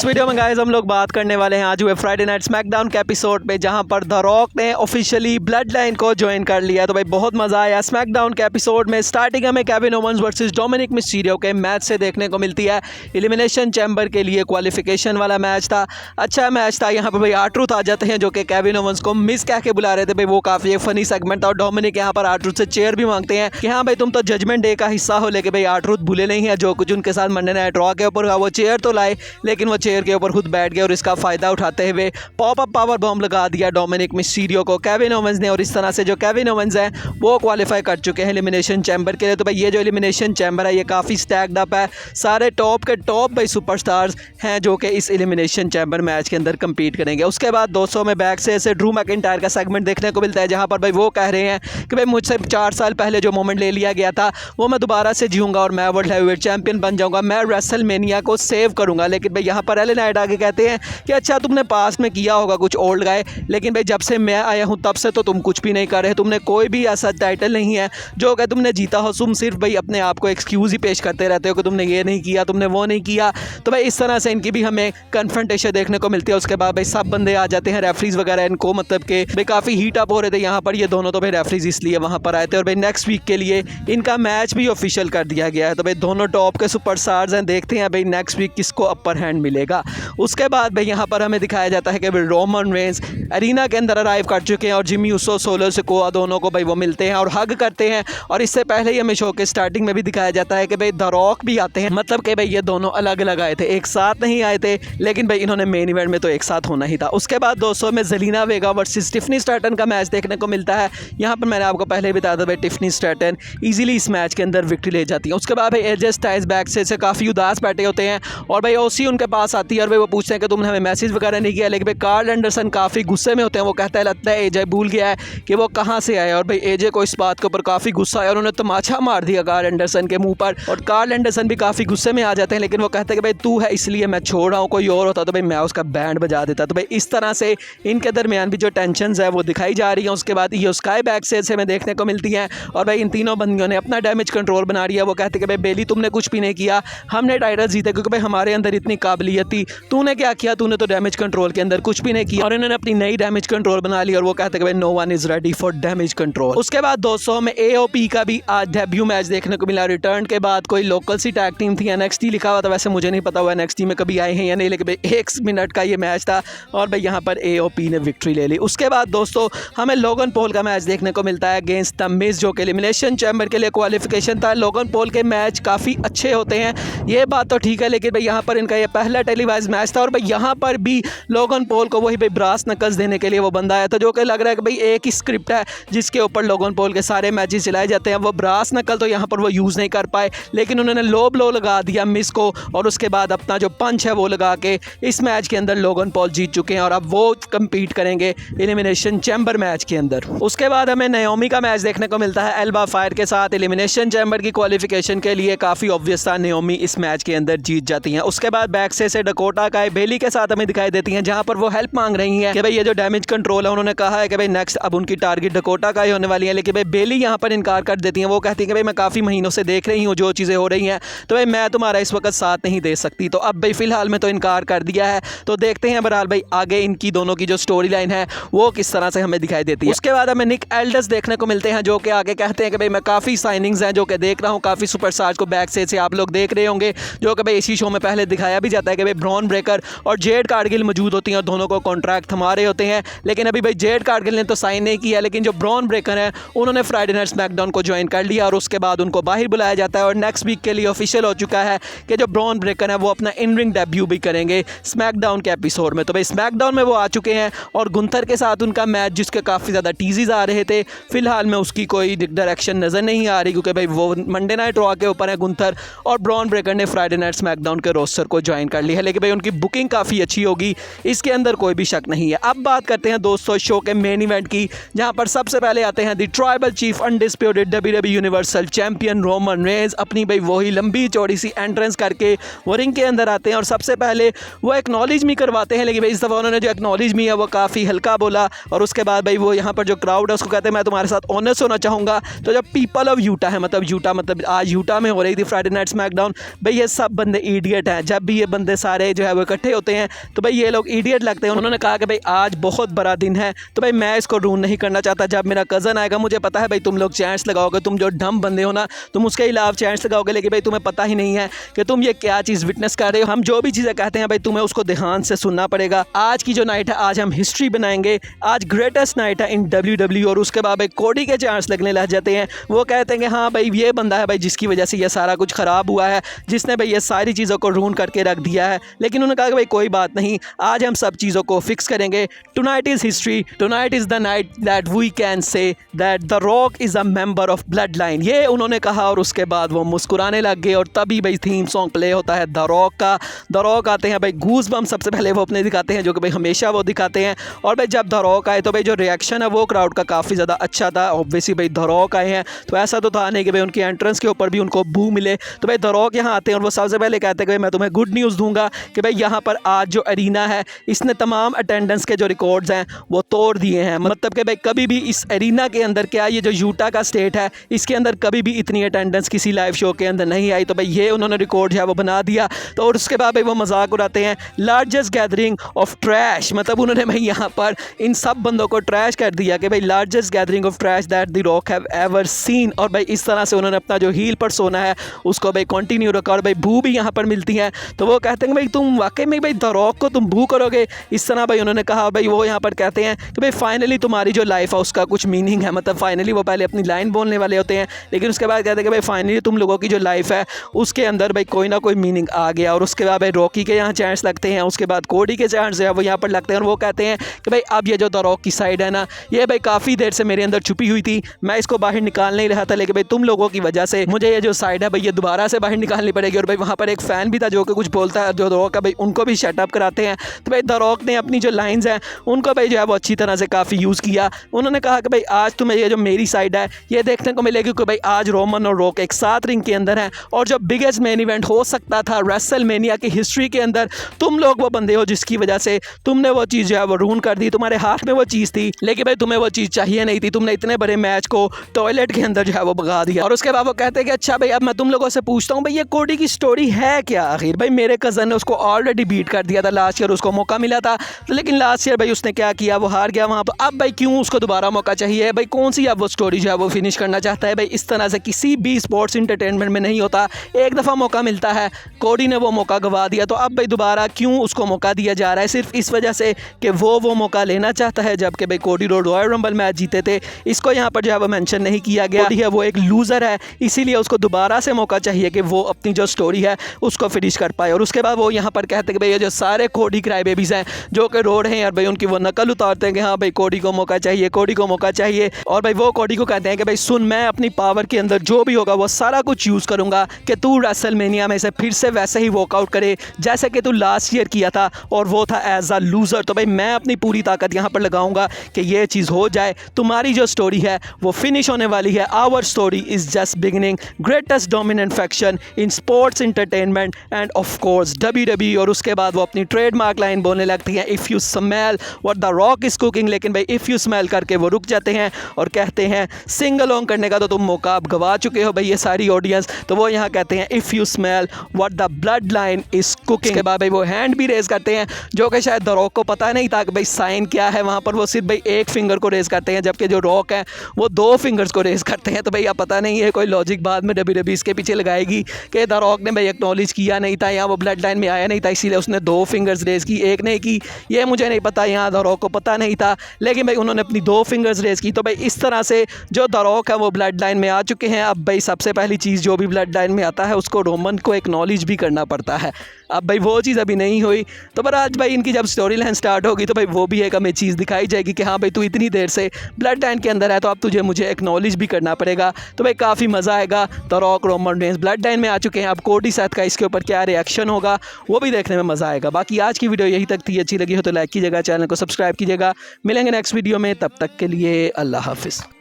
इस वीडियो में गाइस हम लोग बात करने वाले हैं आज हुए फ्राइडे नाइट स्मैकडाउन के एपिसोड पे, जहां पर द रॉक ने ऑफिशियली ब्लड लाइन को ज्वाइन कर लिया। तो भाई बहुत मजा आया स्मैकडाउन के एपिसोड में। स्टार्टिंग हमें Kevin Owens versus Dominik Mysterio के मैच से देखने को मिलती है। एलिमिनेशन चैम्बर के लिए क्वालिफिकेशन वाला मैच था, अच्छा मैच था। यहाँ पर भाई आर-ट्रूथ आ जाते हैं जो कि केविन ओवंस को मिस कह के बुला रहे थे। भाई वो काफी फनी सेगमेंट था और डोमिनिक यहाँ पर आर-ट्रूथ से चेयर भी मांगते हैं कि हाँ भाई तुम तो जजमेंट डे का हिस्सा हो, लेकिन भाई आर-ट्रूथ भूले नहीं है जो कुछ उनके साथ मंडे नाइट रॉ के ऊपर वो चेयर तो लाए, लेकिन वो चेयर के ऊपर खुद बैठ गए और इसका फायदा उठाते हुए पॉप अप पावर बॉम्ब लगा दिया डोमिनिक मिस्टीरियो को केविन ओवंस ने। और इस तरह से जो केविन ओवंस हैं वो क्वालिफाई कर चुके हैं एलिमिनेशन चैम्बर के लिए। तो भाई ये जो एलिमिनेशन चैम्बर है ये काफ़ी स्टैक्ड अप है, सारे टॉप के टॉप भाई सुपरस्टार्स हैं जो कि इस एलिमिनेशन चैम्बर मैच के अंदर कम्पीट करेंगे। उसके बाद दोस्तों में बैक से ऐसे ड्रू मैकिंटायर का सेगमेंट देखने को मिलता है, जहाँ पर भाई वो कह रहे हैं कि भाई मुझसे 4 साल पहले जो मोमेंट ले लिया गया था वो मैं दोबारा से जीऊँगा और मैं वर्ल्ड हैवीवेट चैंपियन बन जाऊँगा, मैं रेसलमेनिया को सेव करूँगा। लेकिन भाई यहाँ पर एलन नाइट आगे कहते हैं कि अच्छा तुमने पास्ट में किया होगा कुछ ओल्ड गाय, लेकिन भाई जब से मैं आया हूँ तब से तो तुम कुछ भी नहीं कर रहे, तुमने कोई भी ऐसा टाइटल नहीं है जो कि तुमने जीता हो। तुम सिर्फ भाई अपने आप को एक्सक्यूज़ ही पेश करते रहते हो कि तुमने ये नहीं किया, तुमने वो नहीं किया। तो भाई इस तरह से इनकी भी हमें कन्फ्रंटेशन देखने को मिलती है। उसके बाद भाई सब बंदे आ जाते हैं, रेफरीज वगैरह इनको मतलब कि भाई काफ़ी हीट अप हो रहे थे यहाँ पर ये दोनों, तो भाई रेफरीज इसलिए वहाँ पर आए थे। और भाई नेक्स्ट वीक के लिए इनका मैच भी ऑफिशियल कर दिया गया है। तो भाई दोनों टॉप के सुपरस्टार्स हैं, देखते हैं भाई नेक्स्ट वीक किसको अपर हैंड मिलेगा। उसके बाद भाई यहाँ पर हमें दिखाया जाता है कि भाई रोमन रेंस एरिना के अंदर अराइव कर चुके हैं और जिमी ऊसो सोलो सिकोआ दोनों को भाई वो मिलते हैं और हग करते हैं। और इससे पहले ही हमें शो के स्टार्टिंग में भी दिखाया जाता है कि भाई द रॉक भी आते हैं, मतलब कि भाई ये दोनों अलग अलग आए थे, एक साथ नहीं आए थे, लेकिन भाई इन्होंने मेन इवेंट में तो एक साथ होना ही था। उसके बाद दोस्तों में जेलिना वेगा वर्सेस टिफनी स्ट्रैटन का मैच देखने को मिलता है। यहाँ पर मैंने आपको पहले भी बताया था भाई टिफनी स्ट्रैटन ईजिली इस मैच के अंदर विक्ट्री ले जाती है। उसके बाद भाई एजे स्टाइल्स बैक से काफ़ी उदास बैठे होते हैं और भाई ओसी उनके पास आती है और भाई वो पूछते हैं कि तुमने हमें मैसेज वगैरह नहीं किया। लेकिन भाई कार्ल एंडरसन काफ़ी गुस्से में होते हैं, वो कहता है लगता है एजे भूल गया है कि वो कहाँ से आया। और भाई एजे को इस बात के ऊपर काफ़ी गुस्सा आया, उन्होंने तमाचा मार दिया कार्ल एंडरसन के मुंह पर और कार्ल एंडरसन भी काफ़ी गुस्से में आ जाते हैं। लेकिन वो कहते हैं कि भाई तू है इसलिए मैं छोड़ रहा हूँ, कोई और होता तो भाई मैं उसका बैंड बजा देता। तो भाई इस तरह से इनके दरमियान भी जो टेंशन है वो दिखाई जा रही है। उसके बाद ये स्काई बैक से हमें देखने को मिलती हैं और भाई इन तीनों बंदियों ने अपना डैमेज कंट्रोल बना लिया। वो कहते हैं कि भाई बेली तुमने कुछ भी नहीं किया, हमने टाइटल जीते क्योंकि भाई हमारे अंदर इतनी काबिलियत थी, तूने क्या किया, तूने तो डैमेज कंट्रोल के अंदर कुछ भी नहीं किया। और इन्होंने अपनी नई डैमेज कंट्रोल बना ली और वो कहते हैं कि भाई no one is ready for damage control. उसके बाद दोस्तों हमें एओपी का भी आज डेब्यू मैच देखने को मिला। रिटर्न के बाद कोई लोकल सी टैग टीम थी, एनएक्सटी लिखा हुआ था, वैसे मुझे नहीं पता वो एनएक्सटी में कभी आए हैं या नहीं, लेकिन भाई 1 मिनट का ये मैच था और भाई यहाँ पर एओपी ने विक्ट्री ले ली। उसके बाद दोस्तों हमें लोगन पॉल का मैच देखने को मिलता है अगेंस्ट द मिज, जो कि एलिमिनेशन चैम्बर के लिए क्वालिफिकेशन था। लोगन पॉल के मैच काफ़ी अच्छे होते हैं, ये बात तो ठीक है, लेकिन भाई यहाँ पर इनका ये पहला टेलीवाइज मैच था और भाई यहाँ पर भी लोगन पॉल को वही भाई ब्रास नकल्स देने के लिए वो बंदा आया था, जो कि लग रहा है कि भाई एक ही स्क्रिप्ट है जिसके ऊपर लोगन पॉल के सारे मैचेस चलाए जाते हैं। वो ब्रास नकल तो यहाँ पर वो यूज़ नहीं कर पाए, लेकिन उन्होंने लो ब्लो लगा दिया मिस को और उसके बाद अपना जो पंच है वो लगा के इस मैच के अंदर लोगन पॉल जीत चुके हैं और अब वो कम्पीट करेंगे एलिमिनेशन चैम्बर मैच के अंदर। उसके बाद हमें नाओमी का मैच देखने को मिलता है एल्बा फायर के साथ। एलिमिनेशन चैम्बर की क्वालिफिकेशन के लिए काफ़ी ऑब्वियस था, नाओमी इस मैच के अंदर जीत जाती हैं। उसके बाद बैक से डकोटा का बेली के साथ हमें दिखाई देती हैं, जहां पर वो हेल्प मांग रही हैं कि भाई ये जो डैमेज कंट्रोल है उन्होंने कहा है कि भाई नेक्स्ट अब उनकी टारगेट डकोटा का ही होने वाली है। लेकिन भाई बेली यहां पर इनकार कर देती हैं, वो कहती हैं कि भाई मैं काफ़ी महीनों से देख रही हूँ जो चीज़ें हो रही हैं, तो भाई मैं तुम्हारा इस वक्त साथ नहीं दे सकती। तो अब भाई फिलहाल में तो इनकार कर दिया है, तो देखते हैं बहरहाल भाई आगे इनकी दोनों की जो स्टोरी लाइन है वो किस तरह से हमें दिखाई देती है। उसके बाद हमें निक एल्डर्स देखने को मिलते हैं, जो कि आगे कहते हैं कि भाई मैं काफ़ी साइनिंग्स हैं जो कि देख रहा हूँ, काफ़ी सुपरस्टार्स को बैक से आप लोग देख रहे होंगे, जो कि भाई इसी शो में पहले दिखाया भी जाता है कि भाई ब्रॉन ब्रेकर और जेड कार्गिल मौजूद होती हैं और दोनों को कॉन्ट्रैक्ट थमा रहे होते हैं। लेकिन अभी भाई जेड कार्गिल ने तो साइन नहीं किया, लेकिन जो ब्रॉन ब्रेकर है उन्होंने फ्राइडे नाइट स्मैकडाउन को ज्वाइन कर लिया और उसके बाद उनको बाहर बुलाया जाता है और नेक्स्ट वीक के लिए ऑफिशियल हो चुका है कि जो ब्रॉन ब्रेकर है वो अपना इन रिंग डेब्यू भी करेंगे स्मैकडाउन के एपिसोड में। तो भाई स्मैकडाउन में वो आ चुके हैं और गुंथर के साथ उनका मैच जिसके काफ़ी ज़्यादा टीजीज आ रहे थे, फिलहाल में उसकी कोई डायरेक्शन नज़र नहीं आ रही, क्योंकि भाई वो मंडे नाइट रॉ के ऊपर है गुंथर और ब्रॉन ब्रेकर ने फ्राइडे नाइट स्मैकडाउन के रोस्टर को ज्वाइन कर लिया है। लेकिन भाई उनकी बुकिंग काफ़ी अच्छी होगी, इसके अंदर कोई भी शक नहीं है। अब बात करते हैं दोस्तों शो के मेन इवेंट की, जहां पर सबसे पहले आते हैं the tribal chief undisputed WWE universal champion Roman Reigns, अपनी भाई वही लंबी चौड़ी सी एंट्रेंस करके वो रिंग के अंदर आते हैं और सबसे पहले वो एक्नॉलेज मी करवाते हैं। लेकिन भाई इस दफ़ा उन्होंने जो एक्नॉलेज मी है वो काफ़ी हल्का बोला और उसके बाद भाई वो यहाँ पर जो क्राउड है उसको कहते हैं मैं तुम्हारे साथ ऑनेस्ट होना चाहूँगा। तो जब पीपल ऑफ यूटा है, मतलब यूटा मतलब आज यूटा में हो रही थी फ्राइडे नाइट स्मैकडाउन, भाई ये सब बंदे इडियट हैं। जब भी ये बंदे सारे जो है वो इकट्ठे होते हैं। तो भाई ये लोग इडियट लगते हैं। उन्होंने कहा कि भाई आज बहुत बड़ा दिन है, तो भाई मैं इसको रूल नहीं करना चाहता। जब मेरा कज़न आएगा, मुझे पता है भाई तुम लोग चैंट्स लगाओगे, तुम जो डम बंदे हो ना, तुम उसके खिलाफ चैंट्स लगाओगे, लेकिन भाई तुम्हें पता ही नहीं है कि तुम ये क्या चीज़ विटनेस कर रहे हो। हम जो भी चीज़ें कहते हैं भाई तुम्हें उसको ध्यान से सुनना पड़ेगा। आज की जो नाइट है, आज हम हिस्ट्री बनाएंगे। आज ग्रेटेस्ट नाइट है इन WWE। और उसके बाद भाई कोडी के चांस लगने लग जाते हैं। वो कहते हैं कि हाँ भाई ये बंदा है भाई जिसकी वजह से ये सारा कुछ ख़राब हुआ है, जिसने भाई ये सारी चीज़ों को रूइन करके रख दिया है। लेकिन उन्होंने कहा कि भाई कोई बात नहीं, आज हम सब चीज़ों को फिक्स करेंगे। Tonight is history, tonight is the night that we can say that the Rock is a member of Bloodline. ये उन्होंने कहा और उसके बाद वो मुस्कुराने लग गए। और तभी भाई थीम सॉन्ग प्ले होता है द रॉक का। द रॉक आते हैं भाई, गूज बम सबसे पहले वो अपने दिखाते हैं, जो कि भाई हमेशा वो दिखाते हैं। और भाई जब द रॉक आए तो भाई जो रिएक्शन है वो क्राउड का काफ़ी ज़्यादा अच्छा था। ऑब्वियसली भाई द रॉक आए हैं तो ऐसा तो था नहीं कि भाई उनकी एंट्रेंस के ऊपर भी उनको बू मिले। तो भाई द रॉक यहाँ आते हैं और वो सबसे पहले कहते हैं कि भाई मैं तुम्हें गुड न्यूज़ दूंगा कि भाई यहाँ पर आज जो अरीना है इसने तमाम अटेंडेंस के जो रिकॉर्ड्स हैं वो तोड़ दिए हैं। मतलब कि भाई कभी भी इस अरीना के अंदर, क्या ये जो यूटा का स्टेट है इसके अंदर कभी भी इतनी अटेंडेंस किसी लाइव शो के अंदर नहीं आई। तो भाई ये उन्होंने रिकॉर्ड है वो बना दिया। तो और उसके बाद भाई वो मजाक उड़ाते हैं लार्जेस्ट गैदरिंग ऑफ ट्रैश। मतलब उन्होंने भाई यहाँ पर इन सब बंदों को ट्रैश कर दिया कि भाई largest gathering of trash that the rock have ever seen. और भाई इस तरह से उन्होंने अपना जो हील पर सोना है उसको भाई कंटिन्यू रखा। और भाई बू भी यहाँ पर मिलती है। तो वो कहते हैं भाई तुम वाकई में भाई द रॉक को तुम बू करोगे, इस तरह भाई उन्होंने कहा। भाई वो यहाँ पर कहते हैं कि भाई फाइनली तुम्हारी जो लाइफ है उसका कुछ मीनिंग है। मतलब फाइनली वो पहले अपनी लाइन बोलने वाले होते हैं, लेकिन उसके बाद कहते हैं कि भाई फाइनली तुम लोगों की जो लाइफ है उसके अंदर भाई कोई ना कोई मीनिंग आ गया। और उसके बाद भाई रॉकी के यहाँ चांस लगते हैं, उसके बाद कोडी के चांस है वो यहाँ पर लगते हैं। और वो कहते हैं कि भाई अब ये जो द रॉक की साइड है ना, ये भाई काफ़ी देर से मेरे अंदर छुपी हुई थी, मैं इसको बाहर निकाल नहीं रहा था, लेकिन भाई तुम लोगों की वजह से मुझे ये जो साइड है भाई ये दोबारा से बाहर निकालनी पड़ेगी। और भाई वहाँ पर एक फ़ैन भी था जो कि कुछ बोलता है जो द रॉक है, भाई उनको भी शटअप कराते हैं। तो भाई द रॉक ने अपनी जो लाइन्स हैं उनको भाई जो है वो अच्छी तरह से काफ़ी यूज़ किया। उन्होंने कहा कि भाई आज तुम्हें ये जो मेरी साइड है ये देखने को मिलेगी कि भाई आज रोमन और रॉक एक साथ रिंग के अंदर हैं। और जो बिगेस्ट मेन इवेंट हो सकता था रेसलमेनिया की हिस्ट्री के अंदर, तुम लोग वो बंदे हो जिसकी वजह से तुमने वो चीज़ जो है वो रूइन कर दी। तुम्हारे हाथ में वो चीज़ थी, लेकिन भाई तुम्हें वो चीज़ चाहिए नहीं थी। तुमने इतने बड़े मैच को टॉयलेट के अंदर जो है वो भगा दिया। और उसके बाद वो कहते हैं कि अच्छा भाई अब मैं तुम लोगों से पूछता हूँ भाई ये कोडी की स्टोरी है क्या आखिर। भाई मेरे कज़न ने उसको ऑलरेडी बीट कर दिया था लास्ट ईयर, उसको मौका मिला था, लेकिन लास्ट ईयर भाई उसने क्या किया, वो हार गया वहाँ पर। अब भाई क्यों उसको दोबारा मौका चाहिए? भाई कौन सी अब वो स्टोरी जो है वो फिनिश करना चाहता है? भाई इस तरह से किसी भी स्पोर्ट्स इंटरटेनमेंट में नहीं होता, एक दफ़ा मौका मिलता है, कोडी ने वो मौका गवा दिया। तो अब भाई दोबारा क्यों उसको मौका दिया जा रहा है? सिर्फ इस वजह से कि वो मौका लेना चाहता है, जबकि भाई कोडी रॉयल रंबल मैच जीते थे। इसको यहाँ पर जो है वो मेंशन नहीं किया गया। कोडी है वो एक लूज़र है, इसीलिए उसको दोबारा से मौका चाहिए कि वो अपनी जो स्टोरी है उसको फिनिश कर पाए। और उसके बाद वो यहाँ पर कहते हैं कि भाई ये जो सारे कोडी क्राई बेबीज़ हैं जो कि रो रहे हैं और भाई उनकी वो नकल उतारते हैं कि हाँ भाई कोडी को मौका चाहिए, कोडी को मौका चाहिए। और भाई वो कोडी को कहते हैं कि भाई सुन, मैं अपनी पावर के अंदर जो भी होगा वो सारा कुछ यूज़ करूँगा कि तू रेसलमेनिया में से फिर से वैसे ही वॉकआउट करे जैसे कि तू लास्ट ईयर किया था, और वो था एज अ लूज़र। तो भाई मैं अपनी पूरी ताकत यहाँ पर लगाऊंगा कि ये चीज़ हो जाए, तुम्हारी जो स्टोरी है वो फिनिश होने वाली है। Our story is just beginning, greatest dominant faction in sports entertainment and of course WWE। और उसके बाद वो अपनी ट्रेडमार्क लाइन बोलने लगती हैं, if you smell what the Rock is cooking. लेकिन भाई इफ़ यू स्मेल करके वो रुक जाते हैं और कहते हैं सिंग अलोंग करने का तो तुम मौका आप गवा चुके हो भाई ये सारी ऑडियंस। तो वो यहाँ कहते हैं if you smell what the blood line is cooking. के बाद भाई वो हैंड भी रेज़ करते हैं, जो कि शायद द रॉक को पता नहीं था कि भाई साइन क्या है वहाँ पर। वो सिर्फ भाई एक फिंगर को रेज़ करते हैं, जबकि जो रॉक है वो 2 फिंगर्स को रेज़ करते हैं। तो भाई अब पता नहीं है कोई लॉजिक बाद में WWE इसके पीछे लगाएगी कि द रॉक ने भाई एक्नॉलेज किया नहीं था, यहाँ वो ब्लड लाइन में आया नहीं था, इसीलिए उसने 2 फिंगर्स रेज़ की, एक नहीं की। ये मुझे नहीं पता, यहाँ द रॉक को पता नहीं था, लेकिन भाई उन्होंने अपनी 2 फिंगर्स रेज़ की। तो भाई इस तरह से जो द रॉक है वो ब्लड लाइन में आ चुके हैं। अब भाई सबसे पहली चीज़ जो भी ब्लड लाइन में आता है उसको रोमन को एक्नॉलेज भी करना पड़ता है। अब भाई वो चीज़ अभी नहीं हुई। तो पर आज भाई इनकी जब स्टोरी लाइन स्टार्ट होगी तो भाई वो भी एक हमें चीज़ दिखाई जाएगी कि हाँ भाई तू इतनी देर से ब्लड लाइन के अंदर है तो अब तुझे मुझे एक्नॉलेज भी करना पड़ेगा। तो भाई काफ़ी मज़ा आएगा। The rock Roman Reigns blood line में आ चुके हैं, अब कोडी साथ का इसके ऊपर क्या रिएक्शन होगा वो भी देखने में मज़ा आएगा। बाकी आज की वीडियो यही तक थी, अच्छी लगी हो तो लाइक कीजिएगा, चैनल को सब्सक्राइब कीजिएगा। मिलेंगे नेक्स्ट वीडियो में, तब तक के लिए अल्लाह हाफिज़।